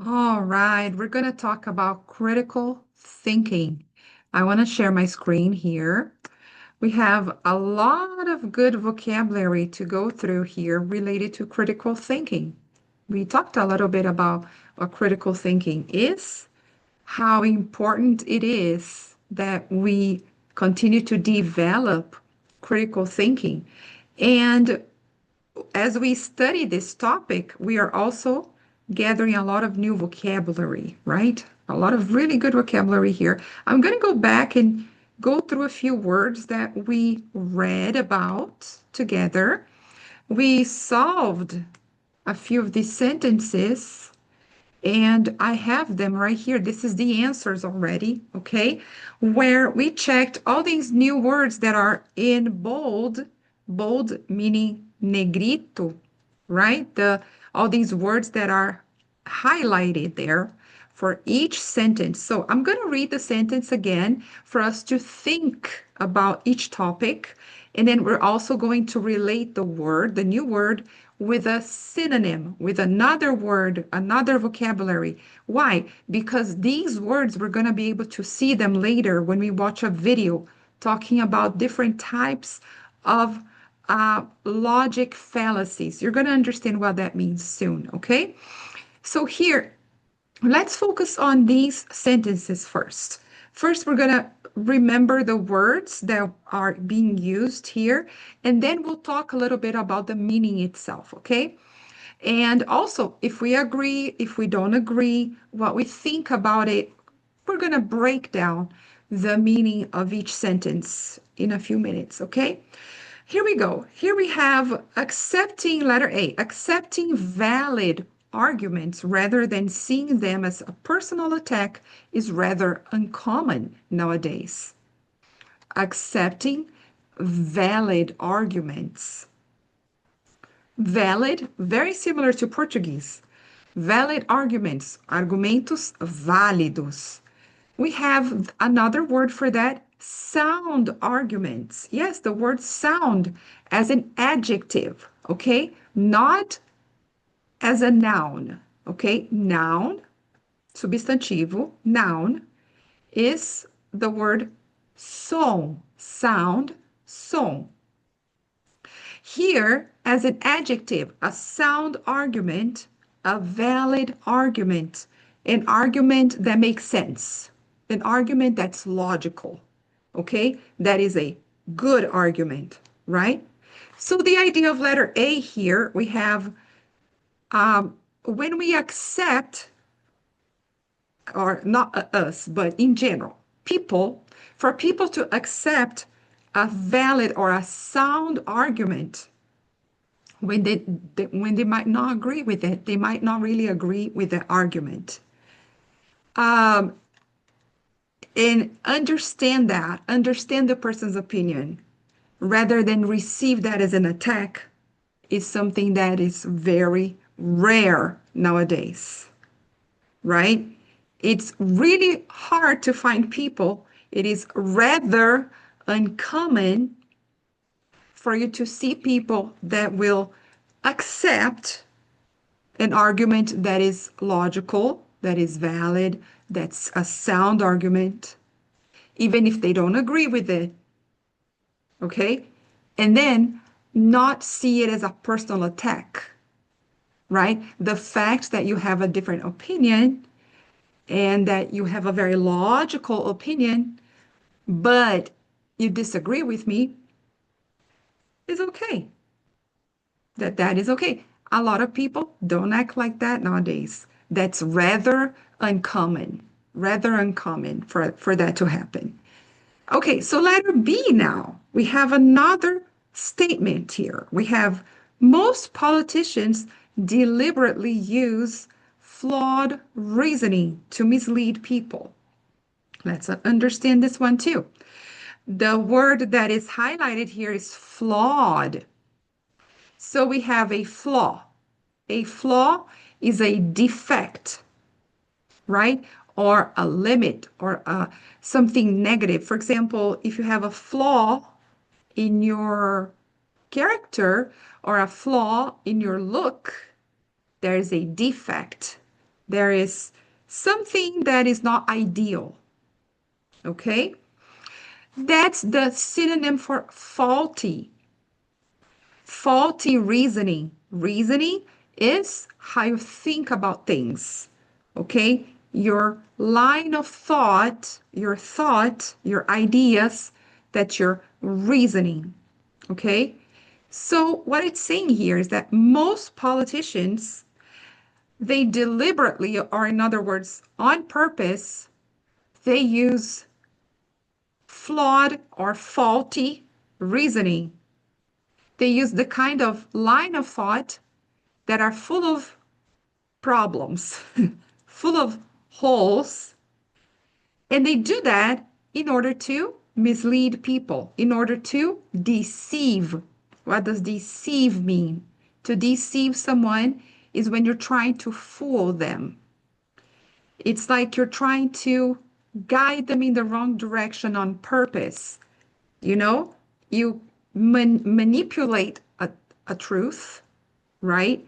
All right, we're going to talk about critical thinking. I want to share my screen here. We have a lot of good vocabulary to go through here related to critical thinking. We talked a little bit about what critical thinking is, how important it is that we continue to develop critical thinking. And as we study this topic, we are also gathering a lot of new vocabulary, right? A lot of really good vocabulary here. I'm going to go back and go through a few words that we read about together. We solved a few of these sentences, and I have them right here. This is the answers already, okay? Where we checked all these new words that are in bold, bold meaning negrito, right? All these words that are highlighted there for each sentence. So I'm going to read the sentence again for us to think about each topic. And then we're also going to relate the word, the new word, with a synonym, with another word, another vocabulary. Why? Because these words, we're going to be able to see them later when we watch a video talking about different types of logic fallacies. You're going to understand what that means soon, okay? So here, let's focus on these sentences first. First, we're going to remember the words that are being used here, and then we'll talk a little bit about the meaning itself, okay? And also, if we agree, if we don't agree, what we think about it, we're going to break down the meaning of each sentence in a few minutes, okay? Here we go. Here we have accepting, letter A, accepting valid arguments rather than seeing them as a personal attack is rather uncommon nowadays. Accepting valid arguments. Valid, very similar to Portuguese. Valid arguments, argumentos válidos. We have another word for that, sound arguments. Yes, the word sound as an adjective, okay? Not as a noun, okay? Noun, substantivo, noun, is the word som, sound, som. Here, as an adjective, a sound argument, a valid argument, an argument that makes sense, an argument that's logical, okay? That is a good argument, right? So the idea of letter A here, we have when we accept, or not us, but in general, people, for people to accept a valid or a sound argument, when they might not agree with it, they might not really agree with the argument. Um, and understand that, understand the person's opinion, rather than receive that as an attack, is something that is very rare nowadays, right? It's really hard to find people. It is rather uncommon for you to see people that will accept an argument that is logical, that is valid, that's a sound argument, even if they don't agree with it, okay? And then not see it as a personal attack, right? The fact that you have a different opinion and that you have a very logical opinion, but you disagree with me is okay. That is okay. A lot of people don't act like that nowadays. That's rather uncommon for that to happen. Okay, so letter B now. We have another statement here. We have most politicians deliberately use flawed reasoning to mislead people. Let's understand this one too. The word that is highlighted here is flawed. So we have a flaw. A flaw is a defect, right? Or a limit or something negative. For example, if you have a flaw in your character or a flaw in your look, there is a defect. There is something that is not ideal. Okay? That's the synonym for faulty. Faulty reasoning. Reasoning is how you think about things. Okay? Your line of thought, your ideas that you're reasoning. Okay? So, what it's saying here is that most politicians, they deliberately, or in other words, on purpose, they use flawed or faulty reasoning. They use the kind of line of thought that are full of problems, full of holes, and they do that in order to mislead people, in order to deceive. What does deceive mean? To deceive someone is when you're trying to fool them. It's like you're trying to guide them in the wrong direction on purpose. You know, you manipulate a truth, right?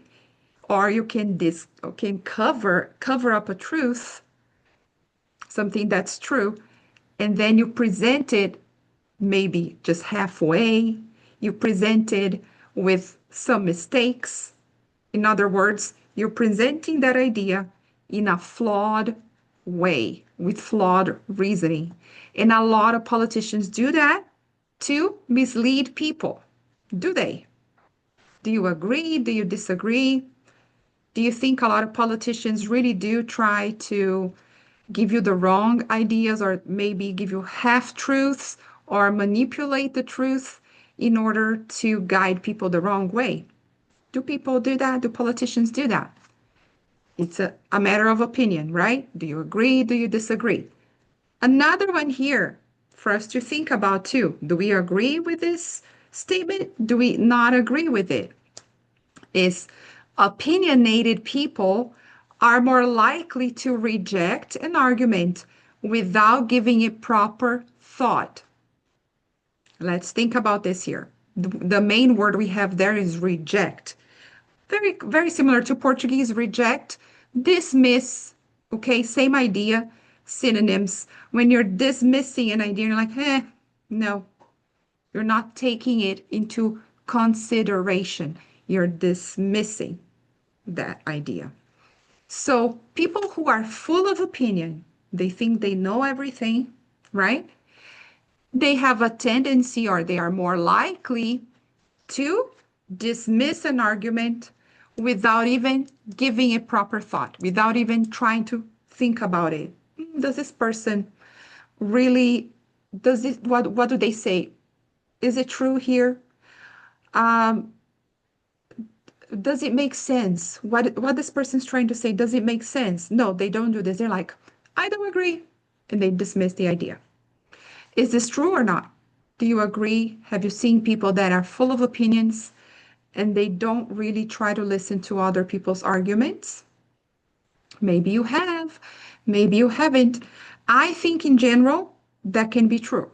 Or you can cover up a truth, something that's true, and then you present it maybe just halfway. You present it with some mistakes. In other words, you're presenting that idea in a flawed way, with flawed reasoning. And a lot of politicians do that to mislead people. Do they? Do you agree? Do you disagree? Do you think a lot of politicians really do try to give you the wrong ideas or maybe give you half truths or manipulate the truth in order to guide people the wrong way? Do people do that? Do politicians do that? It's a matter of opinion, right? Do you agree? Do you disagree? Another one here for us to think about too. Do we agree with this statement? Do we not agree with it? Is opinionated people are more likely to reject an argument without giving it proper thought. Let's think about this here. The main word we have there is reject. Very, very similar to Portuguese reject, dismiss. Okay, same idea, synonyms. When you're dismissing an idea, you're like, no, you're not taking it into consideration. You're dismissing that idea. So people who are full of opinion, they think they know everything, right? They have a tendency, or they are more likely to dismiss an argument without even giving it proper thought, without even trying to think about it. Does this person really, what do they say? Is it true here? Um, does it make sense? What this person's trying to say, does it make sense? No, they don't do this. They're like, I don't agree. And they dismiss the idea. Is this true or not? Do you agree? Have you seen people that are full of opinions and they don't really try to listen to other people's arguments? Maybe you have, maybe you haven't. I think in general, that can be true,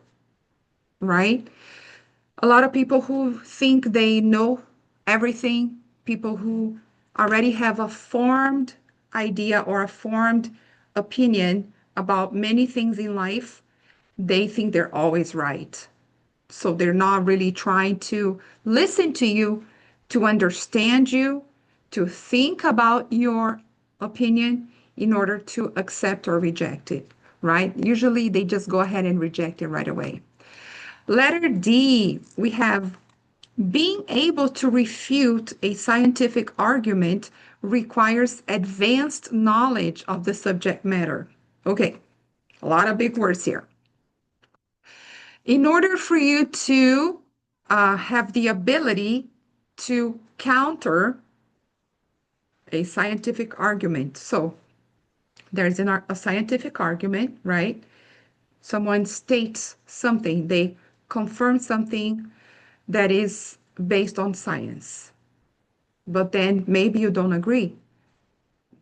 right? A lot of people who think they know everything, people who already have a formed idea or a formed opinion about many things in life, they think they're always right. So they're not really trying to listen to you, to understand you, to think about your opinion in order to accept or reject it, right? Usually they just go ahead and reject it right away. Letter D, we have being able to refute a scientific argument requires advanced knowledge of the subject matter. Okay, a lot of big words here. In order for you to have the ability to counter a scientific argument, so there's a scientific argument, right? Someone states something, they confirm something that is based on science, but then maybe you don't agree.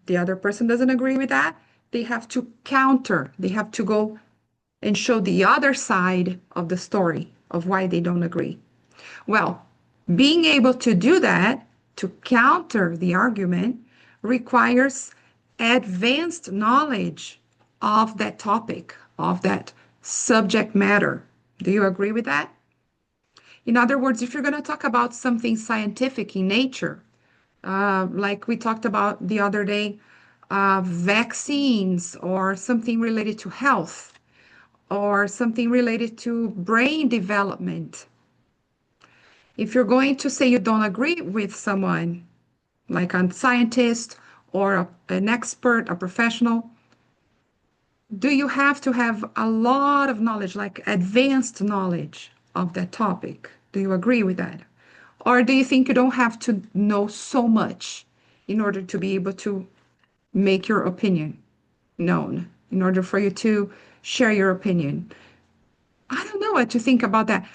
The other person doesn't agree with that. They have to counter, they have to go and show the other side of the story of why they don't agree. Well, being able to do that, to counter the argument, requires advanced knowledge of that topic, of that subject matter. Do you agree with that? In other words, if you're going to talk about something scientific in nature, like we talked about the other day, vaccines or something related to health or something related to brain development, if you're going to say you don't agree with someone, like a scientist or an expert, a professional, do you have to have a lot of knowledge, like advanced knowledge of that topic? Do you agree with that? Or do you think you don't have to know so much in order to be able to make your opinion known, in order for you to share your opinion? I don't know what to think about that.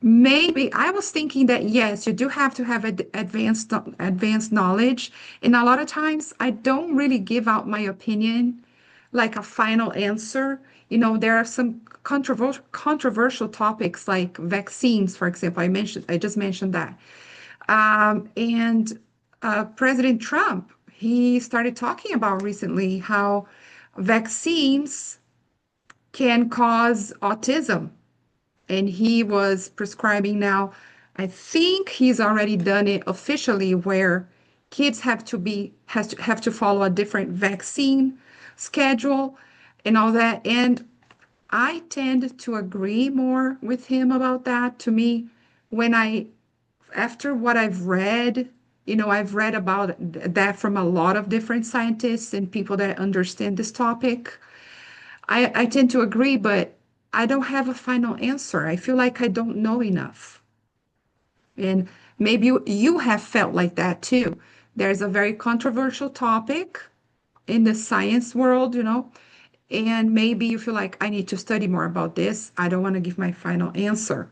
Maybe I was thinking that yes, you do have to have advanced knowledge, and a lot of times I don't really give out my opinion like a final answer. There are some controversial topics like vaccines, for example. I just mentioned that. And President Trump, he started talking about recently how vaccines can cause autism, and he was prescribing now. I think he's already done it officially where kids have to follow a different vaccine schedule and all that. And I tend to agree more with him about that. To me, when I after what I've read about that from a lot of different scientists and people that understand this topic. I tend to agree, but I don't have a final answer. I feel like I don't know enough. And maybe you have felt like that too. There's a very controversial topic in the science world, and maybe you feel like I need to study more about this. I don't want to give my final answer.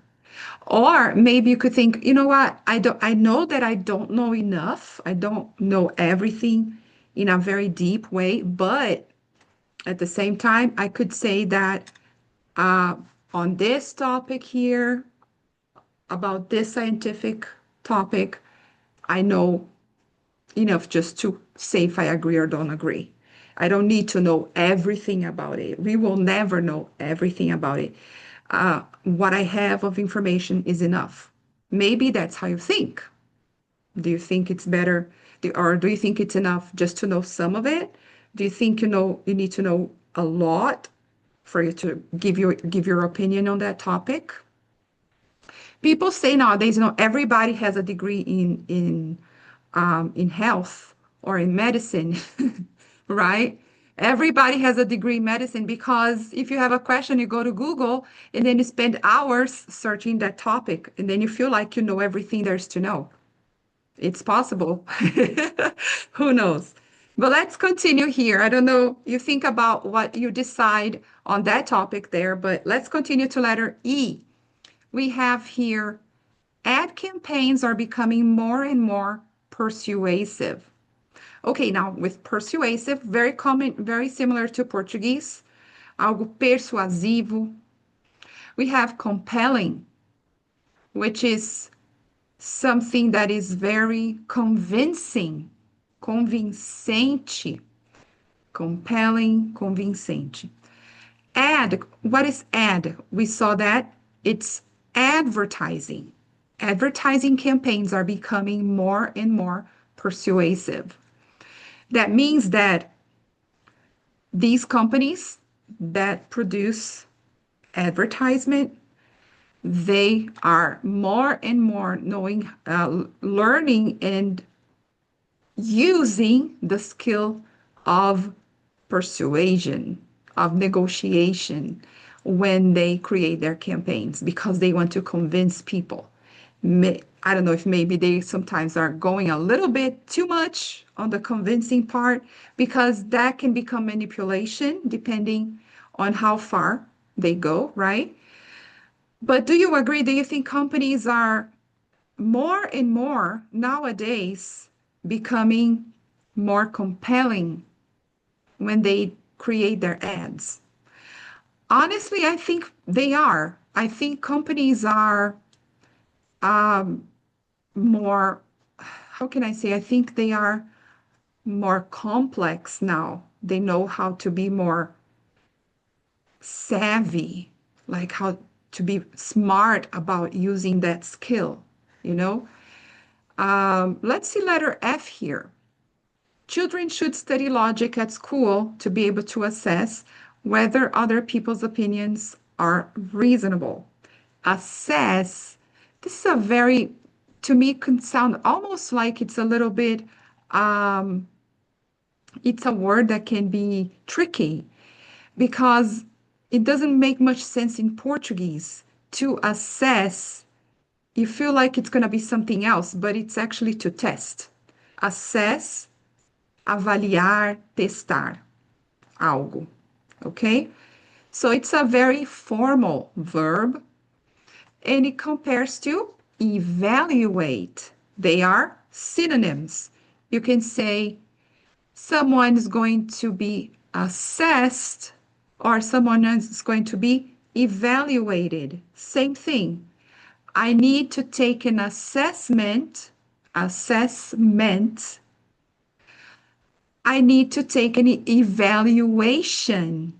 Or maybe you could think, you know what? I know that I don't know enough. I don't know everything in a very deep way, but at the same time, I could say that uh, on this topic here, about this scientific topic, I know enough just to say if I agree or don't agree. I don't need to know everything about it. We will never know everything about it. What I have of information is enough. Maybe that's how you think. Do you think it's better, or do you think it's enough just to know some of it? Do you think you need to know a lot for you to give your opinion on that topic? People say nowadays, everybody has a degree in health or in medicine, right? Everybody has a degree in medicine because if you have a question, you go to Google and then you spend hours searching that topic, and then you feel like you know everything there's to know. It's possible. Who knows? But let's continue here. I don't know. You think about what you decide on that topic there, but let's continue to letter E. We have here ad campaigns are becoming more and more persuasive. Okay, now with persuasive, very common, very similar to Portuguese, algo persuasivo. We have compelling, which is something that is very convincing, convincente, compelling, convincente. Ad, what is ad? We saw that it's advertising. Advertising campaigns are becoming more and more persuasive. That means that these companies that produce advertisement, they are more and more learning and using the skill of persuasion, of negotiation when they create their campaigns because they want to convince people. I don't know if maybe they sometimes are going a little bit too much on the convincing part because that can become manipulation depending on how far they go, right? But do you agree? Do you think companies are more and more nowadays becoming more compelling when they create their ads? Honestly, I think they are. I think companies are more, how can I say? I think they are. more complex now. They know how to be more savvy, like how to be smart about using that skill, you know? Let's see letter F here. Children should study logic at school to be able to assess whether other people's opinions are reasonable. Assess, this is a very, to me, can sound almost like it's a little bit, um, it's a word that can be tricky because it doesn't make much sense in Portuguese. To assess, you feel like it's going to be something else, but it's actually to test. Assess, avaliar, testar algo. Okay? So it's a very formal verb and it compares to evaluate. They are synonyms. You can say someone is going to be assessed or someone is going to be evaluated. Same thing. I need to take an assessment. I need to take an evaluation.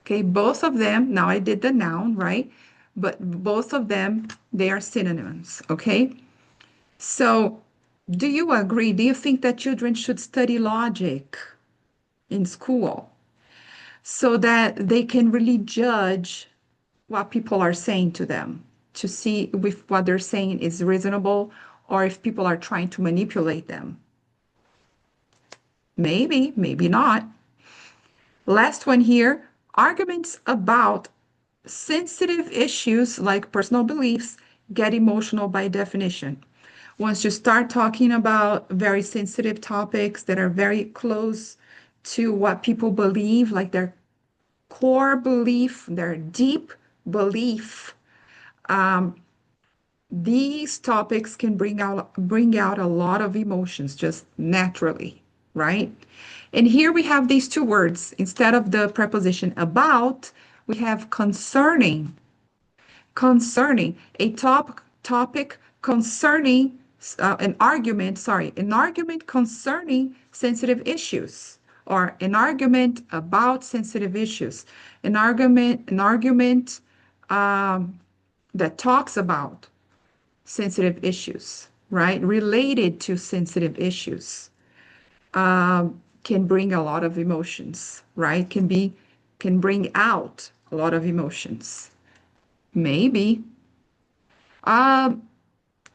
Okay, both of them, now I did the noun, right? But both of them, they are synonyms, okay? So, do you agree? Do you think that children should study logic in school so that they can really judge what people are saying to them to see if what they're saying is reasonable or if people are trying to manipulate them? Maybe, maybe not. Last one here, arguments about sensitive issues like personal beliefs get emotional by definition. Once you start talking about very sensitive topics that are very close to what people believe, like their core belief, their deep belief, um, these topics can bring out a lot of emotions just naturally, right? And here we have these two words. Instead of the preposition about, we have concerning. Concerning a topic concerning an argument concerning sensitive issues, or an argument about sensitive issues, an argument um, that talks about sensitive issues, right? Related to sensitive issues, can bring a lot of emotions, right? Can bring out a lot of emotions. Maybe. Um,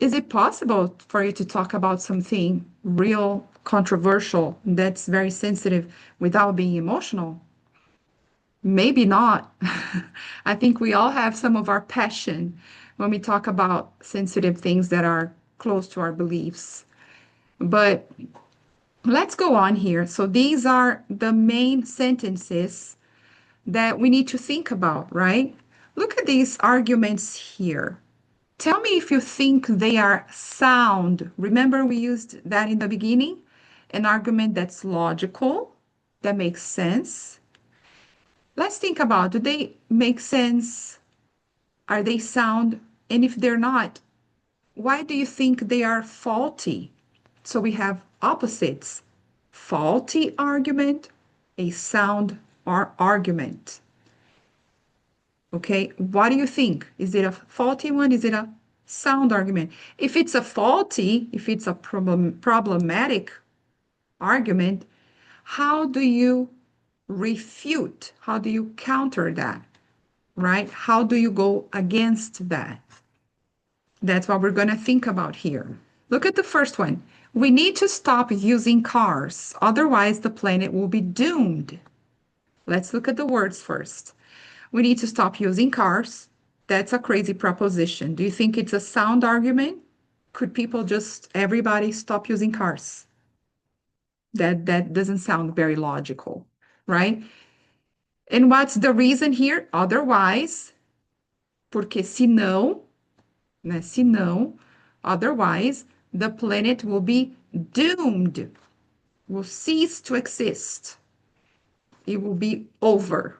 is it possible for you to talk about something real controversial that's very sensitive without being emotional? Maybe not. I think we all have some of our passion when we talk about sensitive things that are close to our beliefs. But let's go on here. So these are the main sentences that we need to think about, right? Look at these arguments here. Tell me if you think they are sound. Remember, we used that in the beginning? An argument that's logical, that makes sense. Let's think about, do they make sense? Are they sound? And if they're not, why do you think they are faulty? So we have opposites. Faulty argument, a sound argument. Okay, what do you think? Is it a faulty one? Is it a sound argument? If it's a problematic argument, how do you refute? How do you counter that? Right? How do you go against that? That's what we're going to think about here. Look at the first one. We need to stop using cars, otherwise the planet will be doomed. Let's look at the words first. We need to stop using cars. That's a crazy proposition. Do you think it's a sound argument? Could people just, everybody stop using cars? That doesn't sound very logical, right? And what's the reason here? Otherwise, porque senão, né? Senão, otherwise, the planet will be doomed, will cease to exist. It will be over.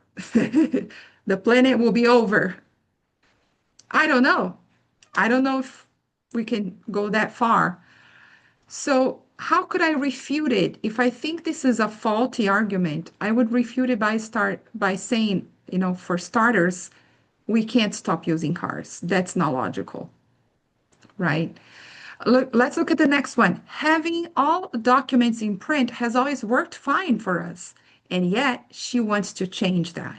The planet will be over. I don't know. I don't know if we can go that far. So how could I refute it? If I think this is a faulty argument, I would refute it by saying, for starters, we can't stop using cars. That's not logical, right? Let's look at the next one. Having all documents in print has always worked fine for us, and yet she wants to change that.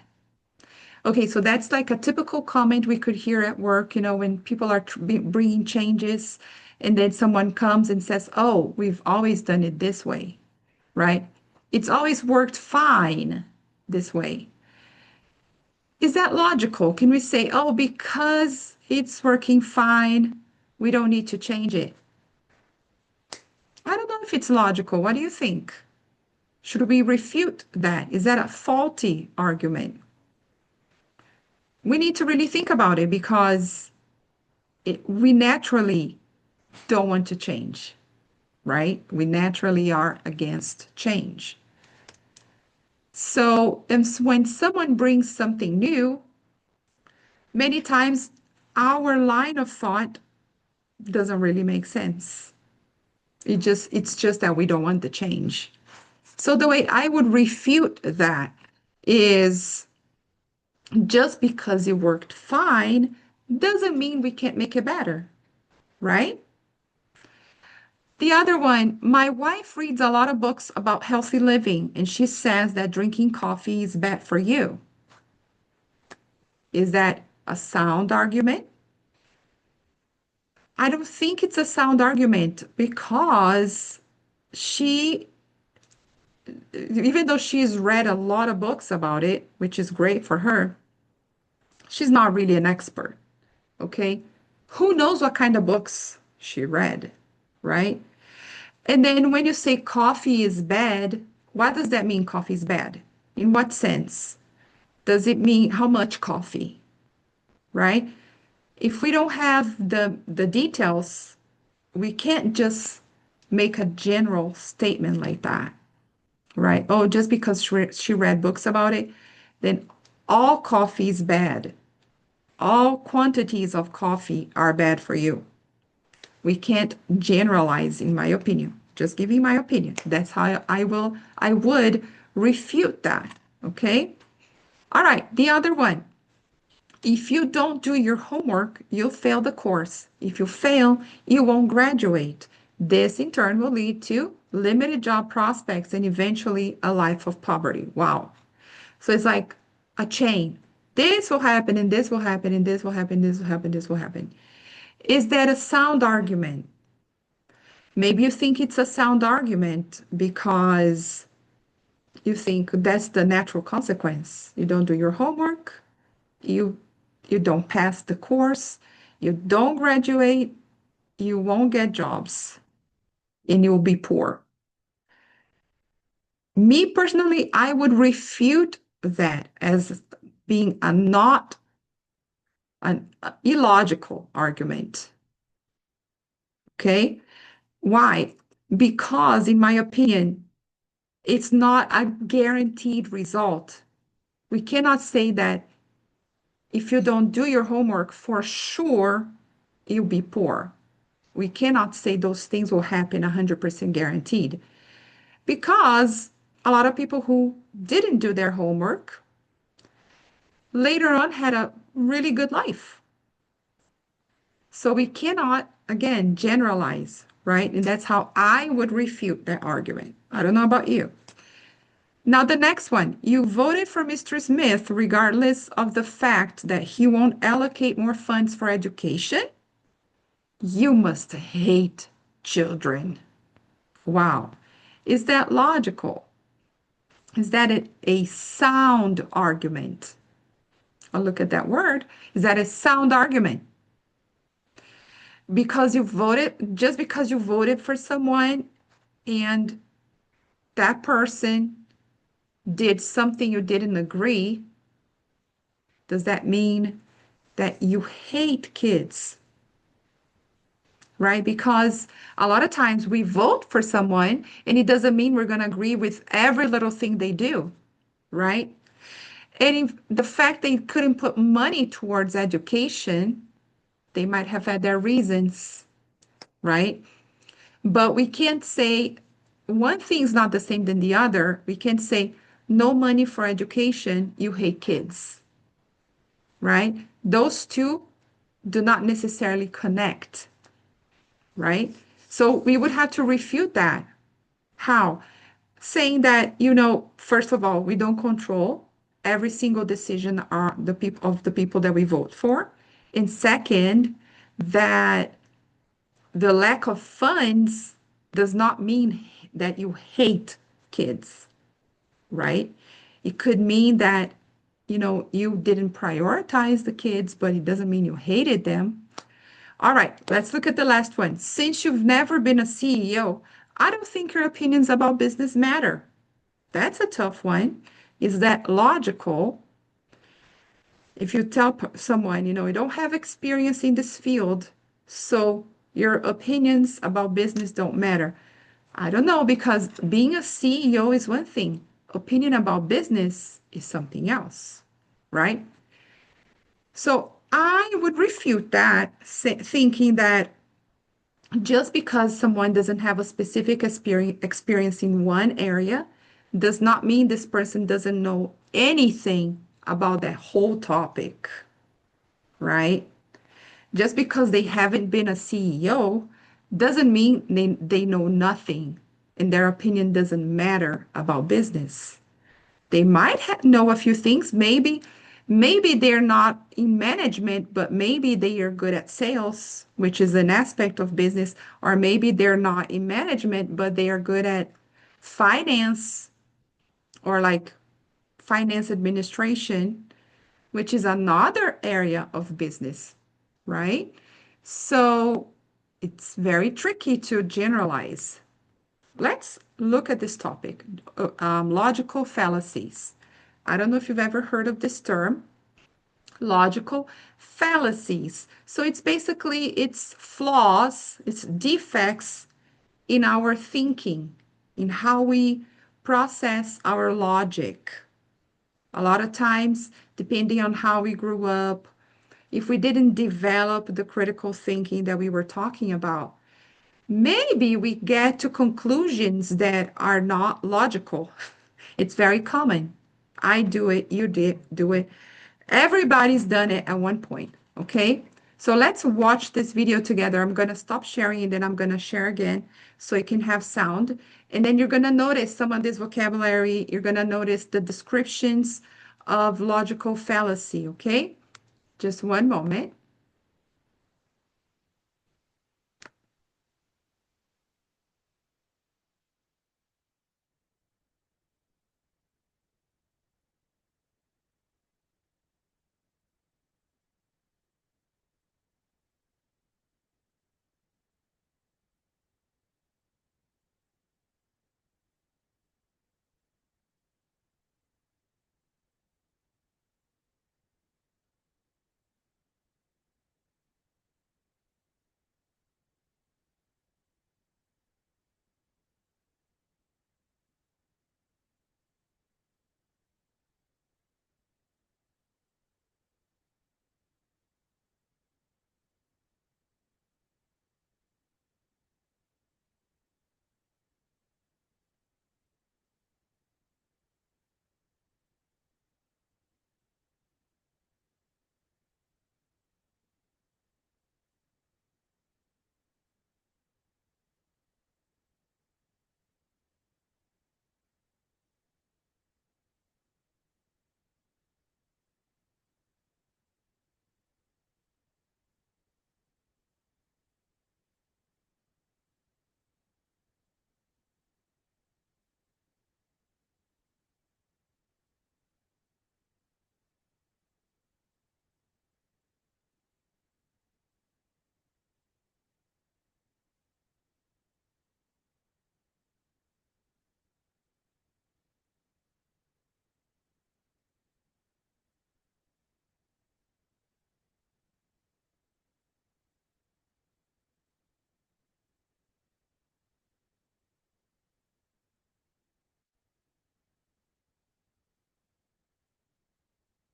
Okay, so that's like a typical comment we could hear at work, when people are bringing changes, and then someone comes and says, "Oh, we've always done it this way," right? It's always worked fine this way. Is that logical? Can we say, "Oh, because it's working fine, we don't need to change it"? I don't know if it's logical. What do you think? Should we refute that? Is that a faulty argument? We need to really think about it because we naturally don't want to change, right? We naturally are against change. So, when someone brings something new, many times our line of thought doesn't really make sense. It's just that we don't want the change. So the way I would refute that is just because it worked fine doesn't mean we can't make it better, right? The other one, my wife reads a lot of books about healthy living, and she says that drinking coffee is bad for you. Is that a sound argument? I don't think it's a sound argument because she, even though she's read a lot of books about it, which is great for her, she's not really an expert, okay? Who knows what kind of books she read, right? And then when you say coffee is bad, what does that mean coffee is bad? In what sense? Does it mean how much coffee, right? If we don't have the details, we can't just make a general statement like that, right? Oh, just because she read books about it, then all coffee is bad. All quantities of coffee are bad for you. We can't generalize, in my opinion. Just giving my opinion. That's how I would refute that. Okay? All right, the other one. If you don't do your homework, you'll fail the course. If you fail, you won't graduate. This in turn will lead to limited job prospects and eventually a life of poverty. Wow. So it's like a chain. This will happen, and this will happen, and this will happen, this will happen, this will happen. Is that a sound argument? Maybe you think it's a sound argument because you think that's the natural consequence. You don't do your homework, you you don't pass the course, you don't graduate, you won't get jobs, and you'll be poor. Me personally, I would refute that as being a not an illogical argument. Okay? Why? Because in my opinion, it's not a guaranteed result. We cannot say that if you don't do your homework, for sure you'll be poor. We cannot say those things will happen 100% guaranteed because a lot of people who didn't do their homework later on had a really good life. So we cannot, again, generalize, right? And that's how I would refute that argument. I don't know about you. Now, the next one, you voted for Mr. Smith regardless of the fact that he won't allocate more funds for education. You must hate children. Wow. Is that logical? Is that a sound argument? I'll look at that word. Is that a sound argument? Just because you voted for someone and that person did something you didn't agree, does that mean that you hate kids? Right? Because a lot of times we vote for someone and it doesn't mean we're going to agree with every little thing they do, right? And if the fact they couldn't put money towards education, they might have had their reasons, right? But we can't say one thing is not the same than the other. We can't say no money for education, you hate kids, right? Those two do not necessarily connect, right? So we would have to refute that. How? Saying that, first of all, we don't control every single decision are the people that we vote for. And second, that the lack of funds does not mean that you hate kids, right? It could mean that, you didn't prioritize the kids, but it doesn't mean you hated them. All right, let's look at the last one. Since you've never been a CEO, I don't think your opinions about business matter. That's a tough one. Is that logical? If you tell someone, you don't have experience in this field, so your opinions about business don't matter. I don't know, because being a CEO is one thing, opinion about business is something else, right? So I would refute that, thinking that just because someone doesn't have a specific experience in one area does not mean this person doesn't know anything about that whole topic, right? Just because they haven't been a CEO doesn't mean they know nothing and their opinion doesn't matter about business. They might know a few things. Maybe they're not in management, but maybe they are good at sales, which is an aspect of business. Or maybe they're not in management, but they are good at finance or like finance administration, which is another area of business, right? So it's very tricky to generalize. Let's look at this topic, logical fallacies. I don't know if you've ever heard of this term, logical fallacies. So it's flaws, it's defects in our thinking, in how we process our logic. A lot of times, depending on how we grew up, if we didn't develop the critical thinking that we were talking about, maybe we get to conclusions that are not logical. It's very common. I do it, you did do it. Everybody's done it at one point, okay? So let's watch this video together. I'm going to stop sharing and then I'm going to share again so it can have sound. And then you're going to notice some of this vocabulary. You're going to notice the descriptions of logical fallacy, okay? Just one moment.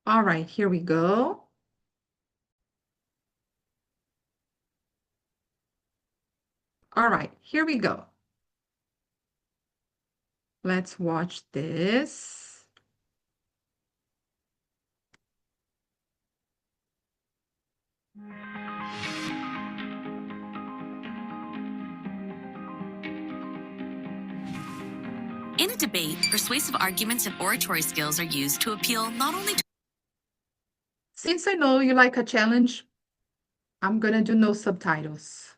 All right, here we go. All right, here we go. Let's watch this. In a debate, persuasive arguments and oratory skills are used to appeal not only to... Since I know you like a challenge, I'm gonna do no subtitles.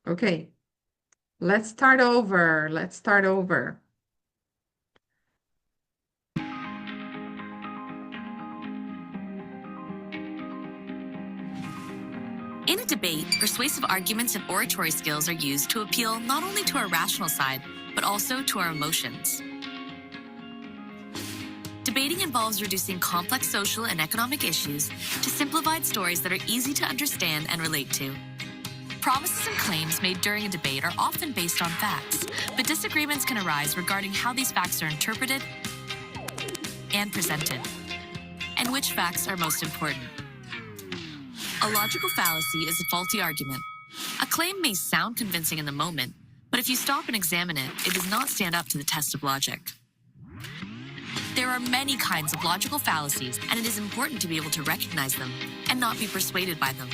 Okay, let's start over. Let's start over. In a debate, persuasive arguments and oratory skills are used to appeal not only to our rational side, but also to our emotions. Debating involves reducing complex social and economic issues to simplified stories that are easy to understand and relate to. Promises and claims made during a debate are often based on facts, but disagreements can arise regarding how these facts are interpreted and presented, and which facts are most important. A logical fallacy is a faulty argument. A claim may sound convincing in the moment, but if you stop and examine it, it does not stand up to the test of logic. There are many kinds of logical fallacies, and it is important to be able to recognize them and not be persuaded by them.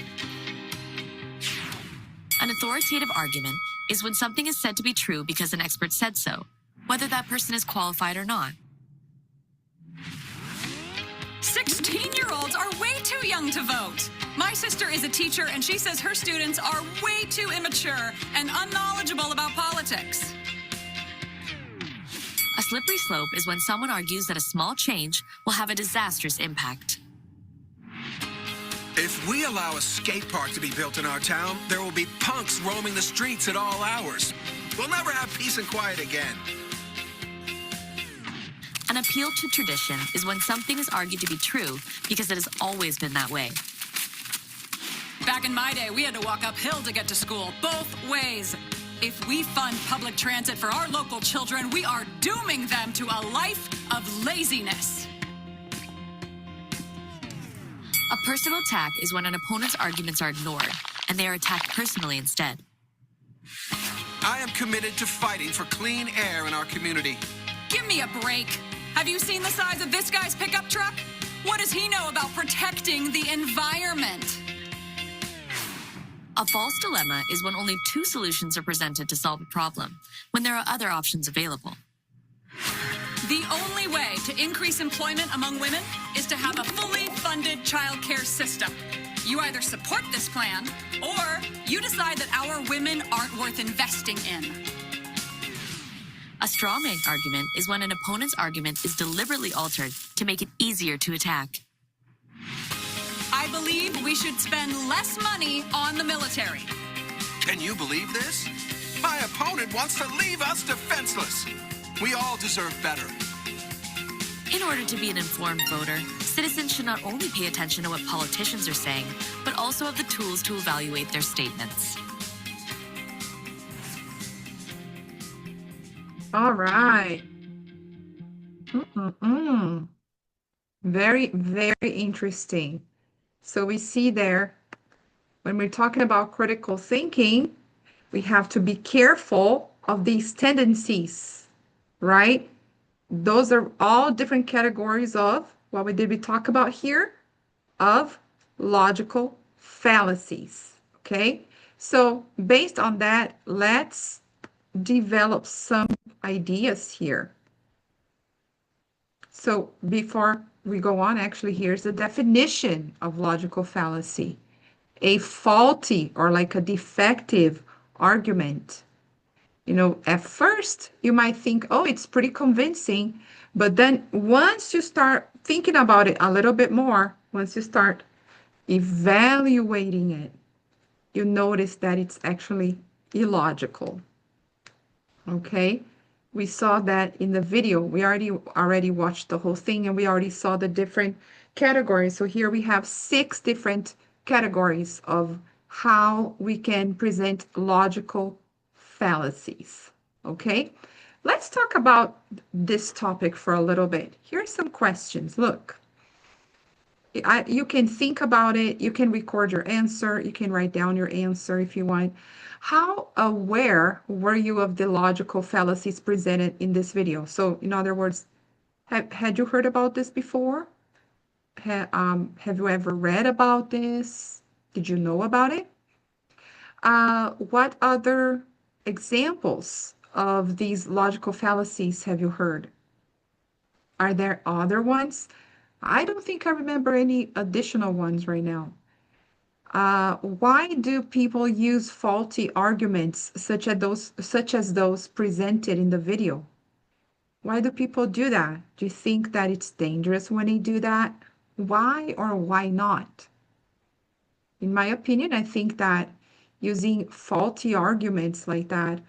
An authoritative argument is when something is said to be true because an expert said so, whether that person is qualified or not. 16-year-olds are way too young to vote. My sister is a teacher, and she says her students are way too immature and unknowledgeable about politics. A slippery slope is when someone argues that a small change will have a disastrous impact. If we allow a skate park to be built in our town, there will be punks roaming the streets at all hours. We'll never have peace and quiet again. An appeal to tradition is when something is argued to be true because it has always been that way. Back in my day, we had to walk uphill to get to school, both ways. If we fund public transit for our local children, we are dooming them to a life of laziness. A personal attack is when an opponent's arguments are ignored and they are attacked personally instead. I am committed to fighting for clean air in our community. Give me a break. Have you seen the size of this guy's pickup truck? What does he know about protecting the environment? A false dilemma is when only two solutions are presented to solve a problem, when there are other options available. The only way to increase employment among women is to have a fully funded childcare system. You either support this plan, or you decide that our women aren't worth investing in. A straw man argument is when an opponent's argument is deliberately altered to make it easier to attack. I believe we should spend less money on the military. Can you believe this? My opponent wants to leave us defenseless. We all deserve better. In order to be an informed voter, citizens should not only pay attention to what politicians are saying, but also have the tools to evaluate their statements. All right. Very, very interesting. So we see there, when we're talking about critical thinking, we have to be careful of these tendencies, right? Those are all different categories of what we talk about here, of logical fallacies, okay? So based on that, let's develop some ideas here. So before we go on, actually, here's the definition of logical fallacy. A faulty or like a defective argument. You know, at first you might think, oh, it's pretty convincing, but then once you start thinking about it a little bit more, once you start evaluating it, you notice that it's actually illogical. Okay? We saw that in the video. We already watched the whole thing, and we already saw the different categories. So here we have 6 different categories of how we can present logical fallacies. Okay? Let's talk about this topic for a little bit. Here's some questions. Look. You can think about it. You can record your answer. You can write down your answer if you want. How aware were you of the logical fallacies presented in this video? So, in other words, had you heard about this before? Have you ever read about this? Did you know about it? What other examples of these logical fallacies have you heard? Are there other ones? I don't think I remember any additional ones right now. Why do people use faulty arguments such as those presented in the video? Why do people do that? Do you think that it's dangerous when they do that? Why or why not? In my opinion, I think that using faulty arguments like that,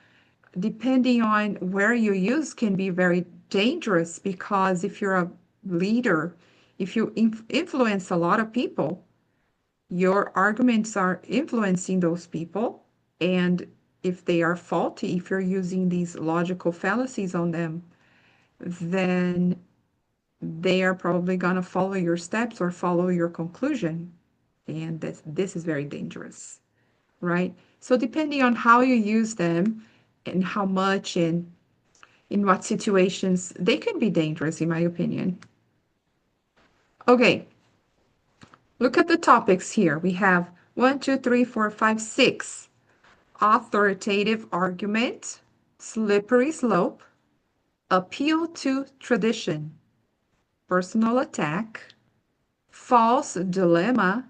depending on where you use, can be very dangerous because if you're a leader, if you influence a lot of people, your arguments are influencing those people. And if they are faulty, if you're using these logical fallacies on them, then they are probably going to follow your steps or follow your conclusion. And this is very dangerous, right? So depending on how you use them and how much and in what situations, they can be dangerous, in my opinion. Okay, look at the topics here. We have 1, 2, 3, 4, 5, 6. Authoritative argument, slippery slope, appeal to tradition, personal attack, false dilemma,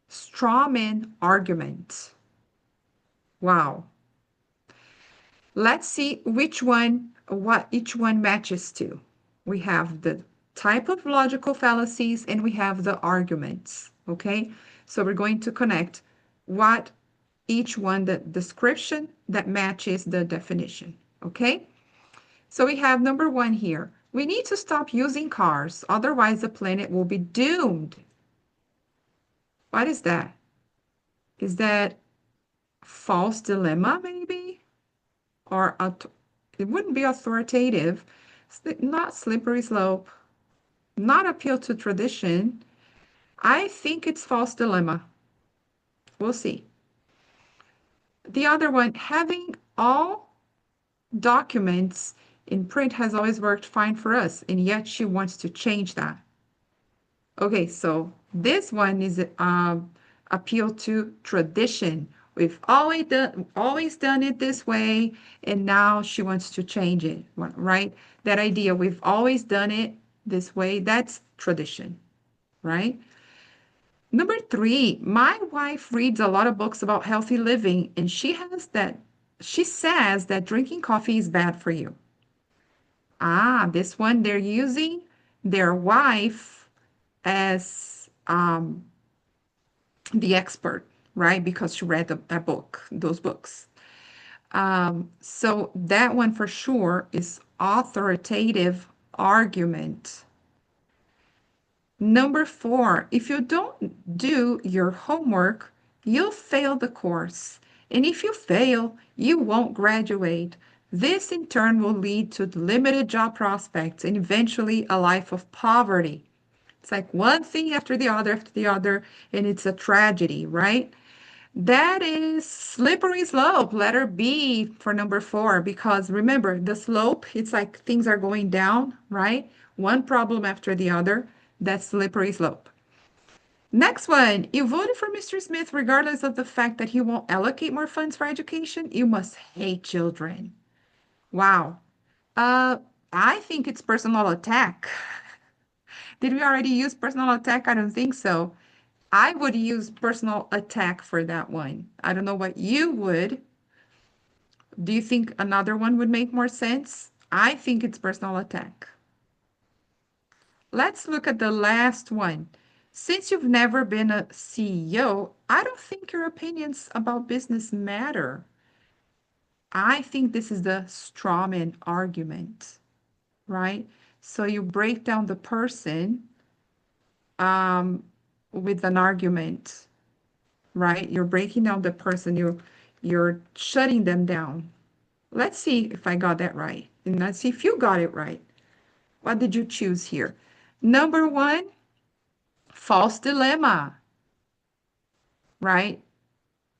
strawman argument. Wow. Let's see what each one matches to. We have the type of logical fallacies and we have the arguments, okay? So we're going to connect what each one, the description that matches the definition, okay? So we have number 1 here. We need to stop using cars, otherwise the planet will be doomed. What is that? Is that false dilemma, maybe? Or it wouldn't be authoritative, not slippery slope, not appeal to tradition. I think it's false dilemma. We'll see. The other one, having all documents in print has always worked fine for us, and yet she wants to change that. Okay, so this one is appeal to tradition. We've always done it this way, and now she wants to change it, right? That idea, we've always done it this way, that's tradition, right? Number 3, my wife reads a lot of books about healthy living, and she says that drinking coffee is bad for you. This one, they're using their wife as the expert, right? Because she read those books. So that one for sure is authoritative argument. Number 4, if you don't do your homework, you'll fail the course. And if you fail, you won't graduate. This in turn will lead to limited job prospects and eventually a life of poverty. It's like one thing after the other, and it's a tragedy, right? That is slippery slope, letter B for number 4, because remember, the slope, it's like things are going down, right? One problem after the other. That's slippery slope. Next one, you voted for Mr. Smith regardless of the fact that he won't allocate more funds for education. You must hate children. Wow. I think it's personal attack. Did we already use personal attack? I don't think so. I would use personal attack for that one. I don't know what you would. Do you think another one would make more sense? I think it's personal attack. Let's look at the last one. Since you've never been a CEO, I don't think your opinions about business matter. I think this is the strawman argument, right? So you break down the person with an argument, right? You're breaking down the person, you're shutting them down. Let's see if I got that right. And let's see if you got it right. What did you choose here? Number 1, false dilemma, right?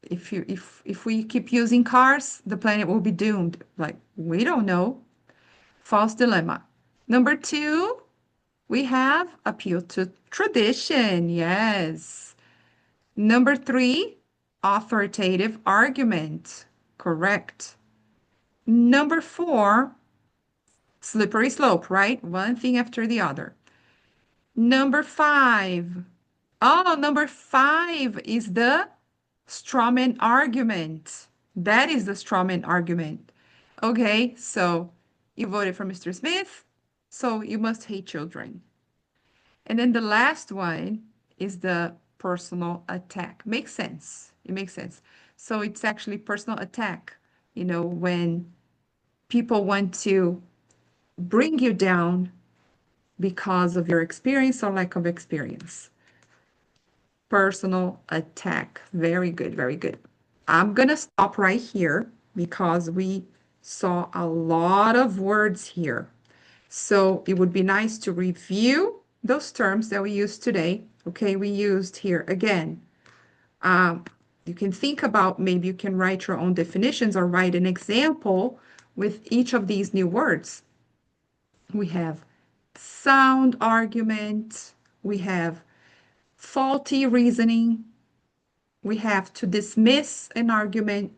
If we keep using cars, the planet will be doomed. Like, we don't know. False dilemma. Number two, we have appeal to tradition. Yes. Number three, authoritative argument. Correct. Number four, slippery slope, right? One thing after the other. Number five. Oh, number five is the strawman argument. That is the strawman argument. Okay, so you voted for Mr. Smith, so you must hate children. And then the last one is the personal attack. Makes sense. It makes sense. So it's actually personal attack, when people want to bring you down because of your experience or lack of experience. Personal attack. Very good, very good. I'm going to stop right here because we saw a lot of words here. So it would be nice to review those terms that we used today. Okay, we used here again. You can think about, maybe you can write your own definitions or write an example with each of these new words. We have sound argument. We have faulty reasoning. We have to dismiss an argument.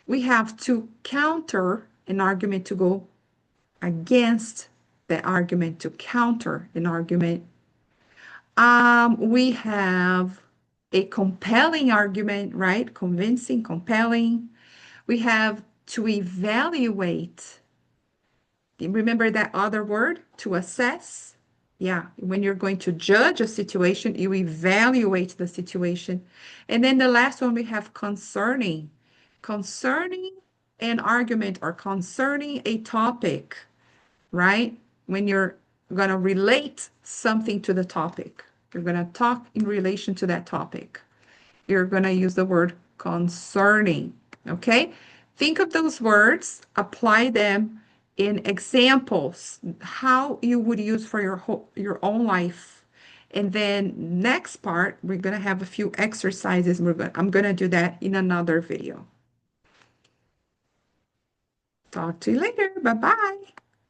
We have to counter an argument, to go against the argument, to counter an argument. We have a compelling argument, right? Convincing, compelling. We have to evaluate. Remember that other word, to assess? Yeah, when you're going to judge a situation, you evaluate the situation. And then the last one, we have concerning. Concerning an argument or concerning a topic, right? When you're going to relate something to the topic, you're going to talk in relation to that topic. You're going to use the word concerning, okay? Think of those words, apply them in examples, how you would use for your own life. And then next part, we're going to have a few exercises. I'm going to do that in another video. Talk to you later. Bye-bye.